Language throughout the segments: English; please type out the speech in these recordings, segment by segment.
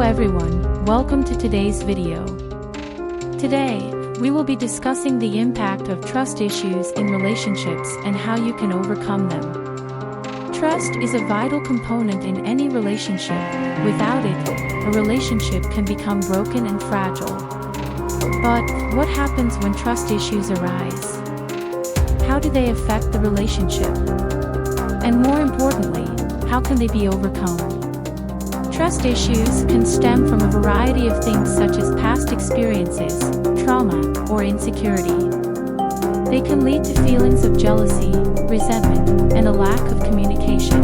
everyone, welcome to today's video. Today, we will be discussing the impact of trust issues in relationships and how you can overcome them. Trust is a vital component in any relationship. Without it, a relationship can become broken and fragile. But what happens when trust issues arise? How do they affect the relationship? And more importantly, how can they be overcome? Trust issues can stem from a variety of things such as past experiences, trauma, or insecurity. They can lead to feelings of jealousy, resentment, and a lack of communication.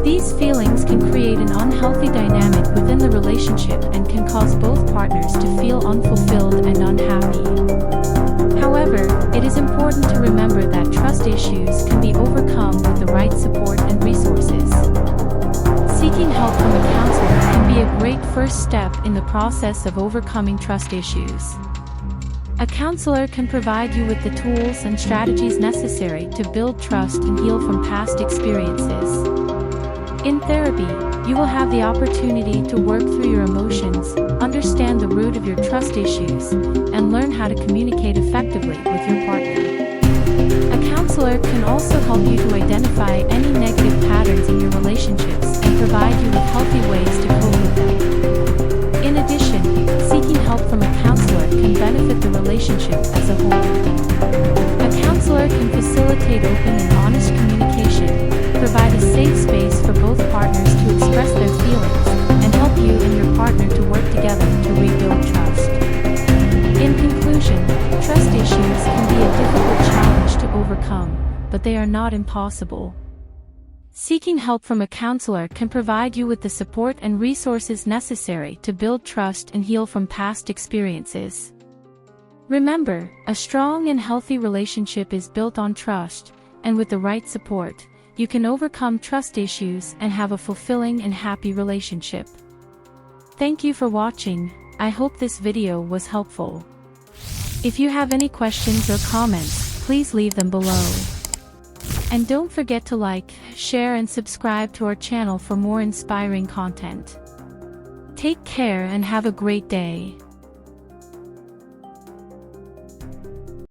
These feelings can create an unhealthy dynamic within the relationship and can cause both partners to feel unfulfilled and unhappy. However, it is important to remember that trust issues can be overcome with the right support and resources. Seeking help from a counselor can be a great first step in the process of overcoming trust issues. A counselor can provide you with the tools and strategies necessary to build trust and heal from past experiences. In therapy, you will have the opportunity to work through your emotions, understand the root of your trust issues, and learn how to communicate effectively with your partner. A counselor can also help you to identify any negative patterns in your relationships and provide you with healthy ways to cope with them. In addition, seeking help from a counselor can benefit the relationship as a whole. A counselor can facilitate open and honest communication, provide a safe space for both partners to express their feelings, and help you and your partner to work together to rebuild trust. In conclusion, trust issues can be a difficult challenge to overcome, but they are not impossible. Seeking help from a counselor can provide you with the support and resources necessary to build trust and heal from past experiences. Remember, a strong and healthy relationship is built on trust, and with the right support, you can overcome trust issues and have a fulfilling and happy relationship. Thank you for watching. I hope this video was helpful. If you have any questions or comments, please leave them below. And don't forget to like, share and subscribe to our channel for more inspiring content. Take care and have a great day.